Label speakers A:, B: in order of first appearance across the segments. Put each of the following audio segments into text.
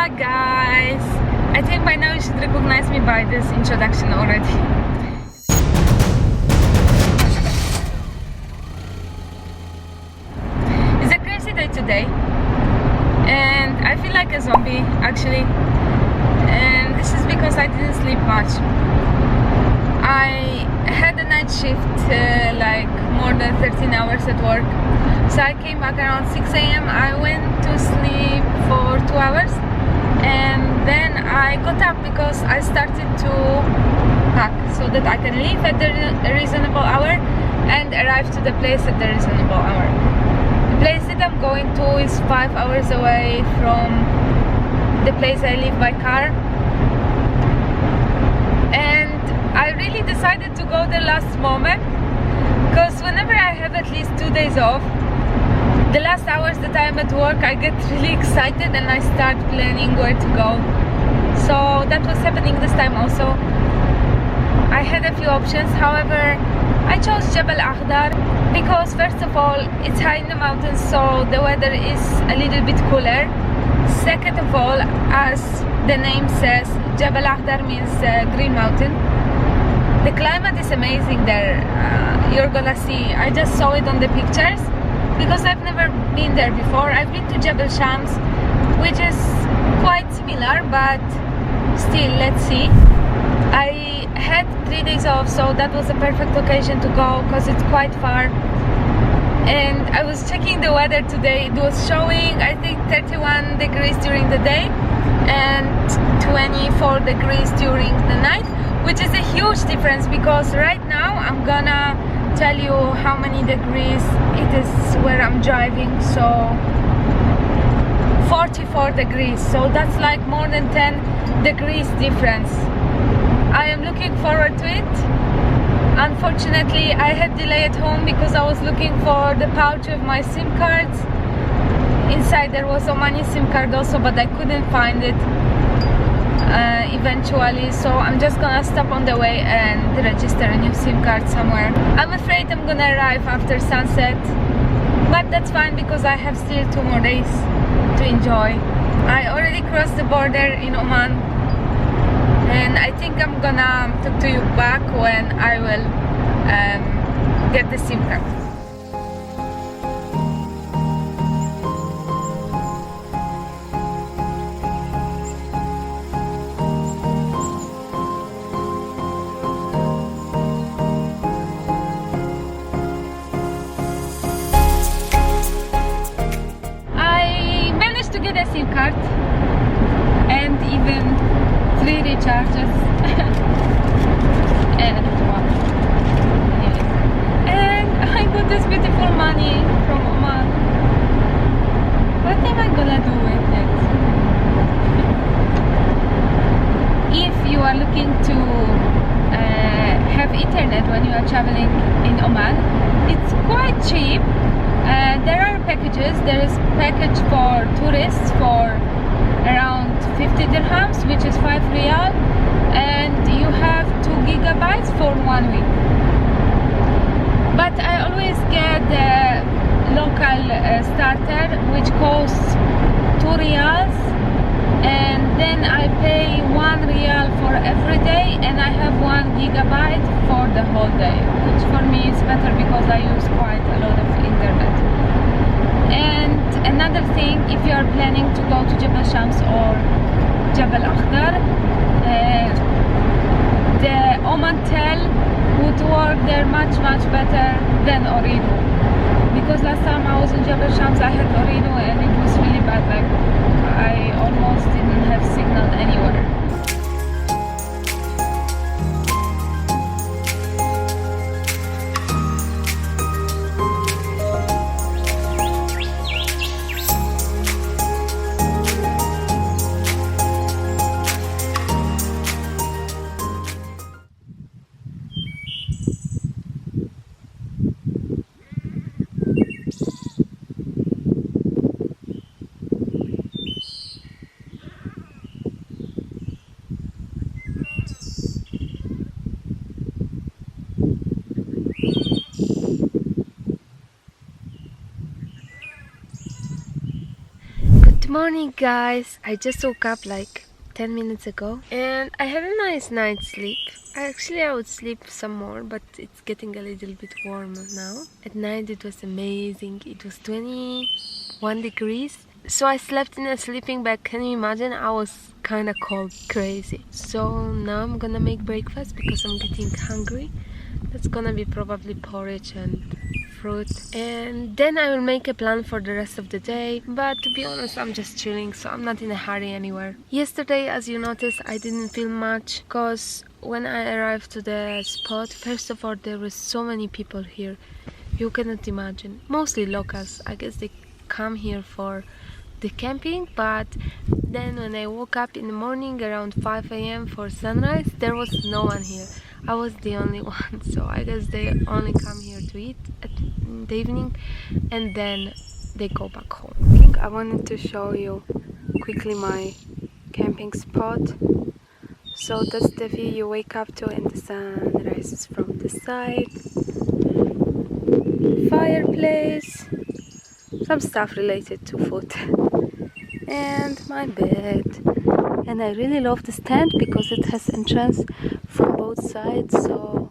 A: Hi guys! I think by now you should recognize me by this introduction already. It's a crazy day today and I feel like a zombie actually, and this is because I didn't sleep much. I had a night shift like more than 13 hours at work, so I came back around 6 a.m. I went to sleep for 2 hours and then I got up because I started to pack so that I can leave at a reasonable hour and arrive to the place at the reasonable hour. The place that I'm going to is 5 hours away from the place I live by car, and I really decided to go the last moment because whenever I have at least 2 days off, the last hours that I am at work, I get really excited and I start planning where to go. So that was happening this time also. I had a few options, however I chose Jebel because first of all it's high in the mountains, so the weather is a little bit cooler. Second of all, as the name says, Jebel means green mountain. The climate is amazing there. You're gonna see, I just saw it on the pictures because I've never been there before. I've been to Jebel Shams, which is quite similar, but still, let's see. I had 3 days off, so that was a perfect occasion to go because it's quite far. And I was checking the weather today. It was showing, I think, 31 degrees during the day and 24 degrees during the night, which is a huge difference because right now I'm gonna tell you how many degrees it is where I'm driving. So 44 degrees, so that's like more than 10 degrees difference. I am looking forward to it. Unfortunately, I had delay at home because I was looking for the pouch of my SIM cards. Inside there was Omani SIM card also, but I couldn't find it eventually, so I'm just gonna stop on the way and register a new SIM card somewhere. I'm afraid I'm gonna arrive after sunset, but that's fine because I have still 2 more days to enjoy. I already crossed the border in Oman, and I think I'm gonna talk to you back when I will get the SIM card. A SIM card and even 3 recharges and one. Yes. And I got this beautiful money from Oman. What am I gonna do with it? If you are looking to have internet when you are traveling in Oman, it's quite cheap. There are packages. There is package for tourists for around 50 dirhams, which is 5 riyal, and you have 2 gigabytes for 1 week. But I always get the local starter, which costs 2 riyals, and then I pay 1 riyal for every day, and I have 1 gigabyte for the whole day, which for me is better because I use quite a lot of internet. And another thing, if you are planning to go to Jebel Shams or Jebel Akhdar, the Oman Tel would work there much better than Ooredoo, because last time I was in Jebel Shams I had Ooredoo and it was really bad. Like I almost didn't have signal anywhere. Morning guys, I just woke up like 10 minutes ago and I had a nice night's sleep. I would sleep some more, but it's getting a little bit warmer now. At night it was amazing. It was 21 degrees. So I slept in a sleeping bag. Can you imagine? I was kind of cold, crazy. So now I'm gonna make breakfast because I'm getting hungry. That's gonna be probably porridge and fruit, and then I will make a plan for the rest of the day. But to be honest, I'm just chilling, so I'm not in a hurry anywhere. Yesterday, as you noticed, I didn't film much because when I arrived to the spot, first of all, there were so many people here. You cannot imagine. Mostly locals. I guess they come here for the camping, but then when I woke up in the morning around 5 a.m. for sunrise, there was no one here. I was the only one, so I guess they only come here to eat in the evening and then they go back home. I think I wanted to show you quickly my camping spot. So that's the view you wake up to and the sun rises from the side. Fireplace, some stuff related to food, and my bed. And I really love the stand because it has entrance from both sides, so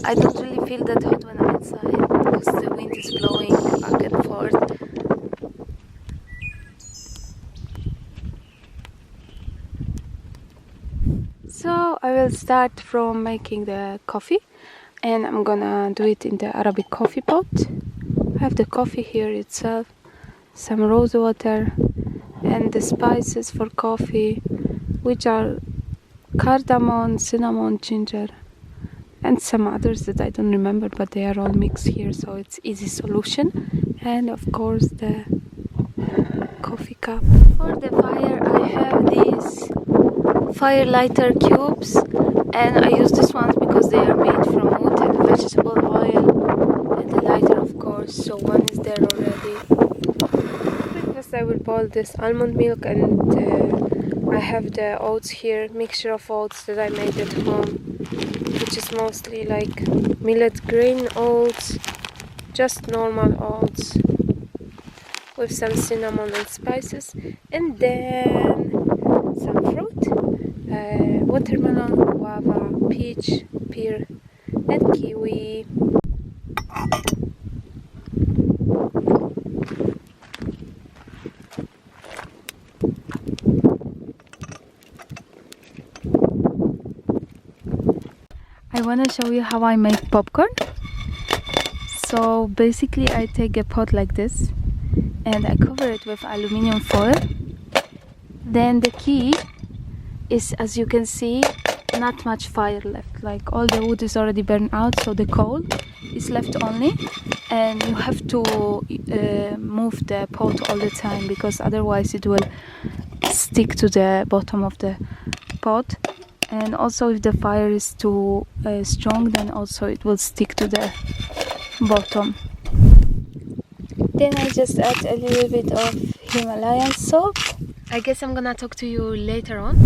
A: I don't really feel that hot when I'm inside because the wind is blowing back and forth. So I will start from making the coffee, and I'm gonna do it in the Arabic coffee pot. I have the coffee here itself, some rose water, and the spices for coffee, which are cardamom, cinnamon, ginger, and some others that I don't remember, but they are all mixed here, so it's easy solution. And of course the coffee cup. For the fire I have these fire lighter cubes, and I use these ones because they are made from wood and vegetable oil, and the lighter of course, so one is there already. I will boil this almond milk, and I have the oats here, mixture of oats that I made at home, which is mostly like millet grain oats, just normal oats with some cinnamon and spices, and then some fruit, watermelon, guava, peach, pear, and kiwi. I want to show you how I make popcorn. So basically I take a pot like this and I cover it with aluminum foil. Then the key is, as you can see, not much fire left, like all the wood is already burned out, so the coal is left only, and you have to move the pot all the time because otherwise it will stick to the bottom of the pot. And also if the fire is too strong, then also it will stick to the bottom. Then I just add a little bit of Himalayan salt. I guess I'm gonna talk to you later on.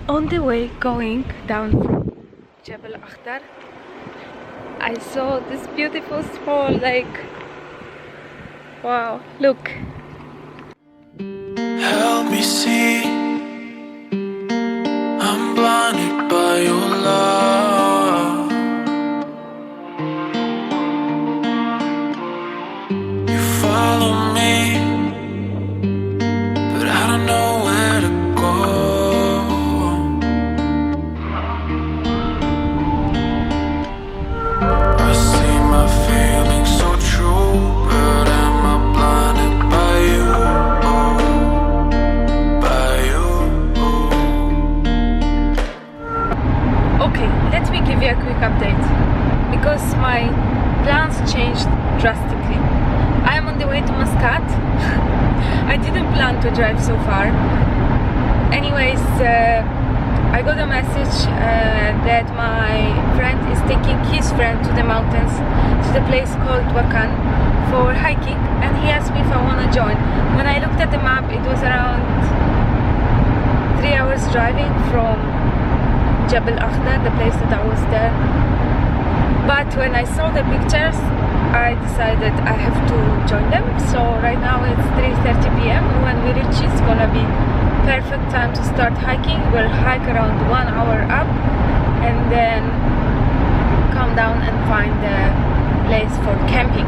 A: On the way going down from Jebel, I saw this beautiful small lake. Wow, look.
B: Help me see, I'm blinded by your love. You follow me, but I don't know where to go. I see my feelings so true, but am I blinded by you?
A: Okay, let me give you a quick update because my plans changed drastically. I am on the way to Muscat. I didn't plan to drive so far. Anyways, I got a message that my friend is taking his friend to the mountains, to the place called Wakan, for hiking, and he asked me if I want to join. When I looked at the map, it was around 3 hours driving from Jebel, the place that I was there. But when I saw the pictures, I decided I have to join them. So right now it's 3:30 p.m. When we reach, it's gonna be perfect time to start hiking. We'll hike around 1 hour up and then come down and find the place for camping.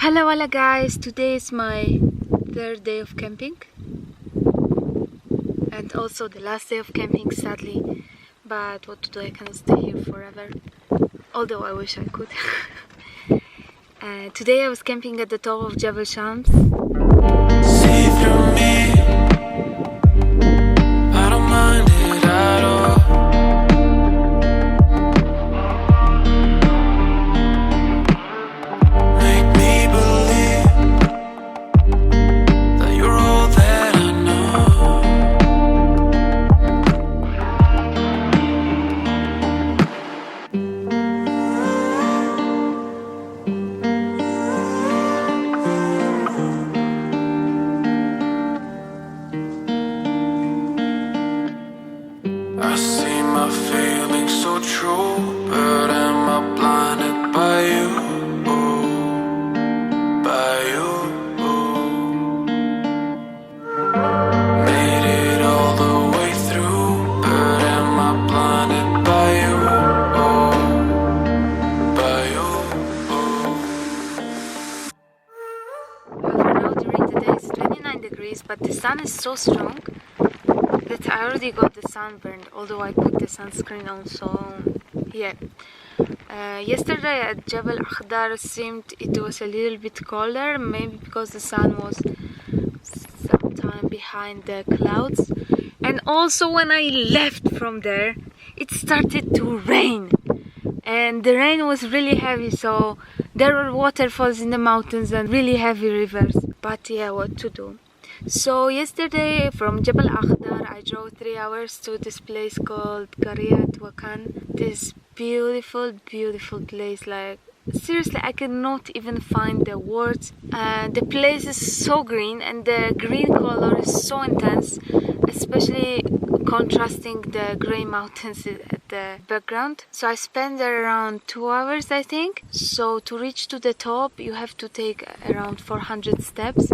A: Hello guys, today is my third day of camping and also the last day of camping, sadly, but what to do, I cannot stay here forever, although I wish I could. Today I was camping at the top of Jebel Shams.
B: See through me, I don't mind it at all. Make me believe that you're all that I know. I see my feelings so true, but am I blinded by you? By you. Made it all the way through, but am I blinded by you? By you.
A: However, now during the day it's 29 degrees, but the sun is so strong that I already got the sunburn, although I put the sunscreen on, so yeah. Yesterday at Jebel Akhdar seemed it was a little bit colder, maybe because the sun was sometime behind the clouds. And also when I left from there, it started to rain. And the rain was really heavy, so there were waterfalls in the mountains and really heavy rivers. But yeah, what to do? So yesterday from Jebel Akhdar I drove 3 hours to this place called Qaryat Wakan. This beautiful place, like seriously I cannot even find the words. The place is so green and the green color is so intense, especially contrasting the grey mountains at the background. So I spent there around 2 hours, I think. So to reach to the top you have to take around 400 steps,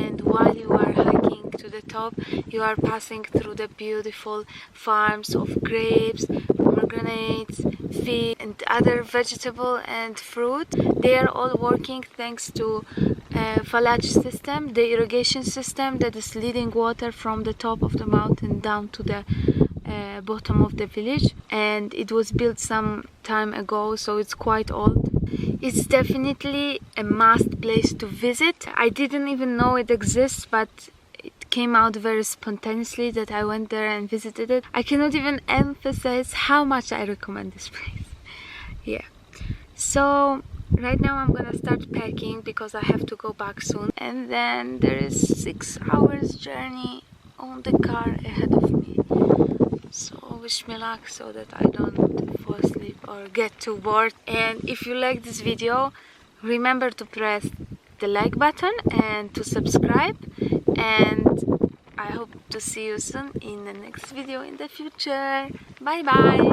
A: and while you are hiking to the top you are passing through the beautiful farms of grapes, pomegranates, fish and other vegetable and fruit. They are all working thanks to fallage system, the irrigation system that is leading water from the top of the mountain down to the bottom of the village, and it was built some time ago, so it's quite old. It's definitely a must place to visit. I didn't even know it exists, but it came out very spontaneously that I went there and visited it. I cannot even emphasize how much I recommend this place. Yeah. So right now I'm gonna start packing because I have to go back soon, and then there is 6 hours journey on the car ahead of me. So wish me luck so that I don't fall asleep or get too bored. And if you like this video, remember to press the like button and to subscribe, and I hope to see you soon in the next video in the future. Bye bye.